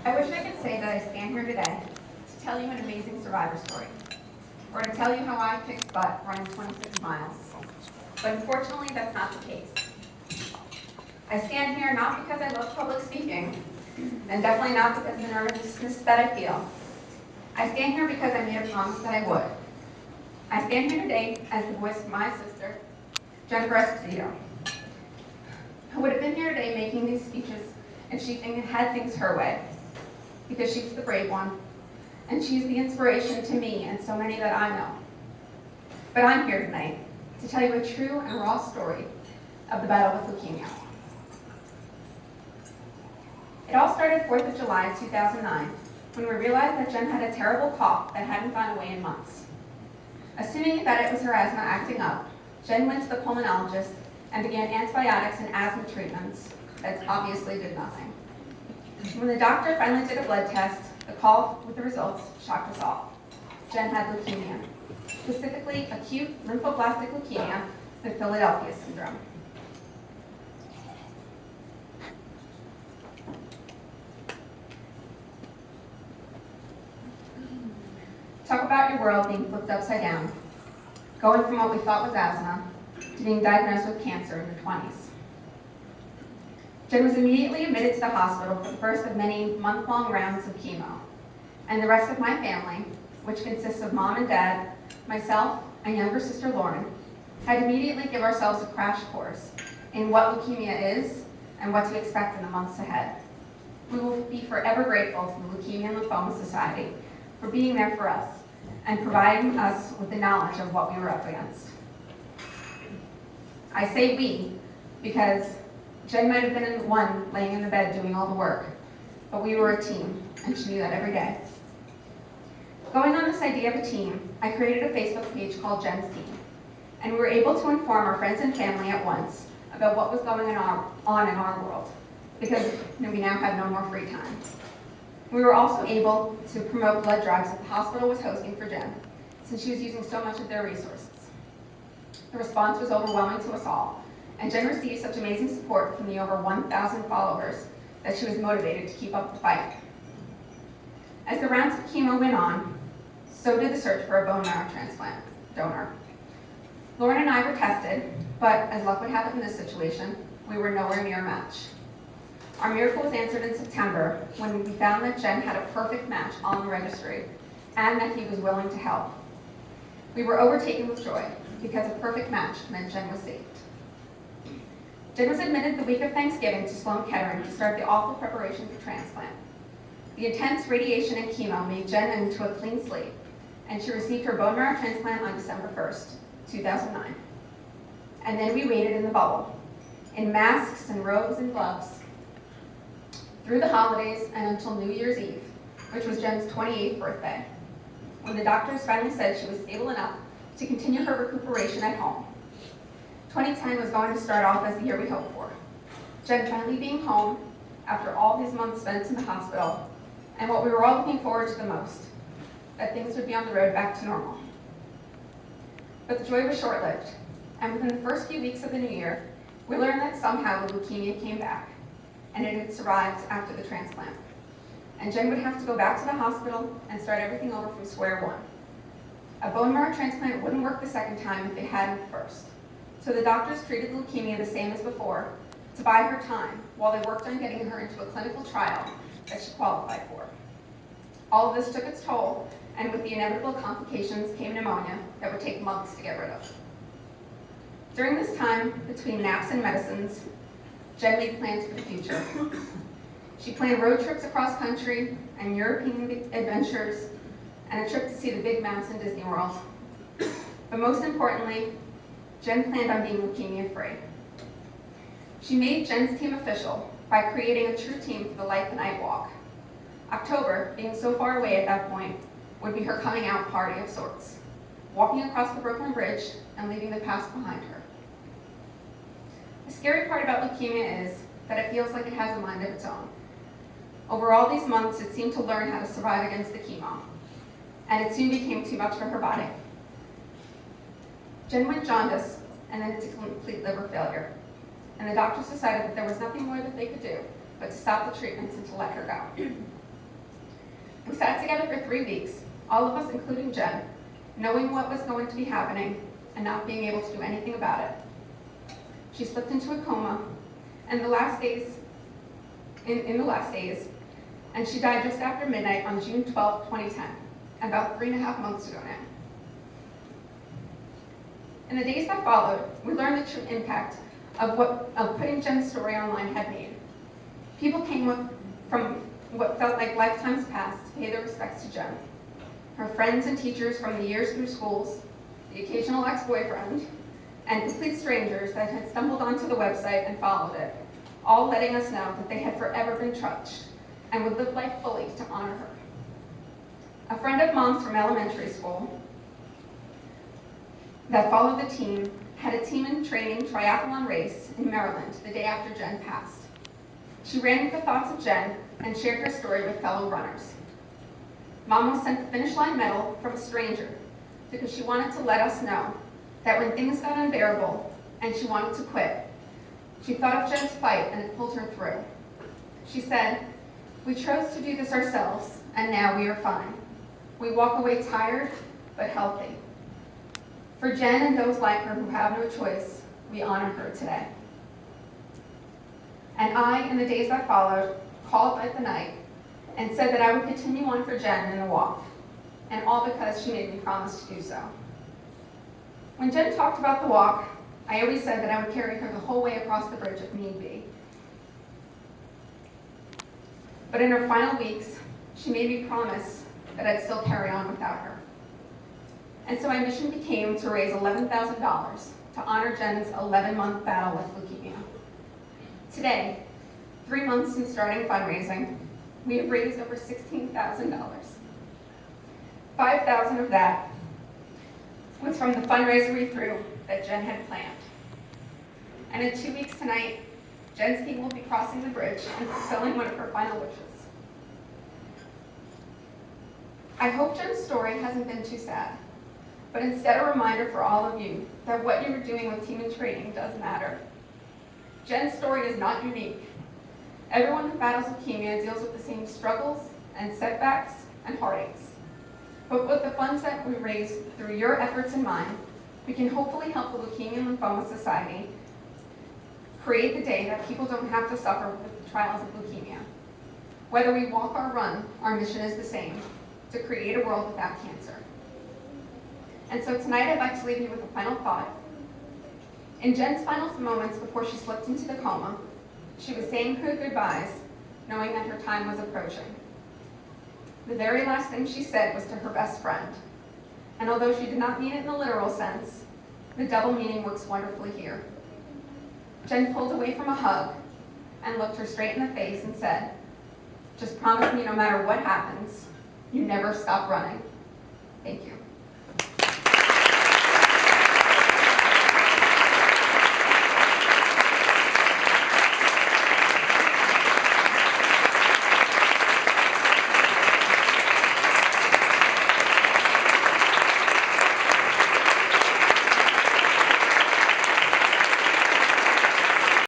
I wish I could say that I stand here today to tell you an amazing survivor story, or to tell you how I kicked butt running 26 miles. But unfortunately, that's not the case. I stand here not because I love public speaking, and definitely not because of the nervousness that I feel. I stand here because I made a promise that I would. I stand here today as the voice of my sister, Jenn Esposito, who would have been here today making these speeches if she had things her way, because she was the brave one, and she's the inspiration to me and so many that I know. But I'm here tonight to tell you a true and raw story of the battle with leukemia. It all started 4th of July 2009, when we realized that Jenn had a terrible cough that hadn't gone away in months. Assuming that it was her asthma acting up, Jenn went to the pulmonologist and began antibiotics and asthma treatments that obviously did nothing. When the doctor finally did a blood test, the call with the results shocked us all. Jenn had leukemia, specifically acute lymphoblastic leukemia, the Philadelphia syndrome. Talk about your world being flipped upside down, going from what we thought was asthma to being diagnosed with cancer in your 20s. Jenn was immediately admitted to the hospital for the first of many month-long rounds of chemo, and the rest of my family, which consists of mom and dad, myself, and younger sister Lauren, had to immediately give ourselves a crash course in what leukemia is and what to expect in the months ahead. We will be forever grateful to the Leukemia and Lymphoma Society for being there for us and providing us with the knowledge of what we were up against. I say we because Jenn might have been the one laying in the bed doing all the work, but we were a team, and she knew that every day. Going on this idea of a team, I created a Facebook page called Jenn's Team, and we were able to inform our friends and family at once about what was going on in our world, because we now had no more free time. We were also able to promote blood drives that the hospital was hosting for Jenn, since she was using so much of their resources. The response was overwhelming to us all, and Jenn received such amazing support from the over 1,000 followers that she was motivated to keep up the fight. As the rounds of chemo went on, so did the search for a bone marrow transplant donor. Lauren and I were tested, but as luck would have it in this situation, we were nowhere near a match. Our miracle was answered in September when we found that Jenn had a perfect match on the registry and that he was willing to help. We were overtaken with joy because a perfect match meant Jenn was saved. Jenn was admitted the week of Thanksgiving to Sloan Kettering to start the awful preparation for transplant. The intense radiation and chemo made Jenn into a clean slate, and she received her bone marrow transplant on December 1st, 2009. And then we waited in the bubble, in masks and robes and gloves, through the holidays and until New Year's Eve, which was Jenn's 28th birthday, when the doctors finally said she was stable enough to continue her recuperation at home. 2010 was going to start off as the year we hoped for. Jenn finally being home after all these months spent in the hospital, and what we were all looking forward to the most, that things would be on the road back to normal. But the joy was short-lived, and within the first few weeks of the new year, we learned that somehow the leukemia came back, and it had survived after the transplant. And Jenn would have to go back to the hospital and start everything over from square one. A bone marrow transplant wouldn't work the second time if they hadn't the first. So the doctors treated leukemia the same as before to buy her time while they worked on getting her into a clinical trial that she qualified for. All of this took its toll, and with the inevitable complications came pneumonia that would take months to get rid of. During this time, between naps and medicines, Jenn made plans for the future. She planned road trips across country and European adventures and a trip to see the big mounts in Disney World. But most importantly, Jenn planned on being leukemia-free. She made Jenn's team official by creating a true team for the Light the Night Walk. October, being so far away at that point, would be her coming out party of sorts, walking across the Brooklyn Bridge and leaving the past behind her. The scary part about leukemia is that it feels like it has a mind of its own. Over all these months, it seemed to learn how to survive against the chemo, and it soon became too much for her body. Jenn went jaundice and then into complete liver failure, and the doctors decided that there was nothing more that they could do but to stop the treatments and to let her go. We sat together for 3 weeks, all of us, including Jenn, knowing what was going to be happening and not being able to do anything about it. She slipped into a coma in the last days, and she died just after midnight on June 12, 2010, about 3.5 months ago now. In the days that followed, we learned the true impact of putting Jenn's story online had made. People came from what felt like lifetimes past to pay their respects to Jenn. Her friends and teachers from the years through schools, the occasional ex-boyfriend, and complete strangers that had stumbled onto the website and followed it, all letting us know that they had forever been touched and would live life fully to honor her. A friend of Mom's from elementary school that followed the team had a team in training triathlon race in Maryland the day after Jenn passed. She ran with the thoughts of Jenn and shared her story with fellow runners. Mom was sent the finish line medal from a stranger because she wanted to let us know that when things got unbearable and she wanted to quit, she thought of Jenn's fight and it pulled her through. She said, "We chose to do this ourselves and now we are fine. We walk away tired but healthy." For Jenn and those like her who have no choice, we honor her today. And I, in the days that followed, called at the night and said that I would continue on for Jenn in the walk, and all because she made me promise to do so. When Jenn talked about the walk, I always said that I would carry her the whole way across the bridge if need be. But in her final weeks, she made me promise that I'd still carry on without her. And so my mission became to raise $11,000 to honor Jenn's 11-month battle with leukemia. Today, 3 months since starting fundraising, we have raised over $16,000. $5,000 of that was from the fundraiser we threw that Jenn had planned. And in 2 weeks tonight, Jenn's team will be crossing the bridge and fulfilling one of her final wishes. I hope Jenn's story hasn't been too sad, but instead a reminder for all of you that what you are doing with Team in Training does matter. Jenn's story is not unique. Everyone who battles leukemia deals with the same struggles and setbacks and heartaches. But with the funds that we raise through your efforts and mine, we can hopefully help the Leukemia and Lymphoma Society create the day that people don't have to suffer with the trials of leukemia. Whether we walk or run, our mission is the same, to create a world without cancer. And so tonight I'd like to leave you with a final thought. In Jenn's final moments before she slipped into the coma, she was saying her goodbyes, knowing that her time was approaching. The very last thing she said was to her best friend. And although she did not mean it in the literal sense, the double meaning works wonderfully here. Jenn pulled away from a hug and looked her straight in the face and said, "Just promise me no matter what happens, you never stop running." Thank you.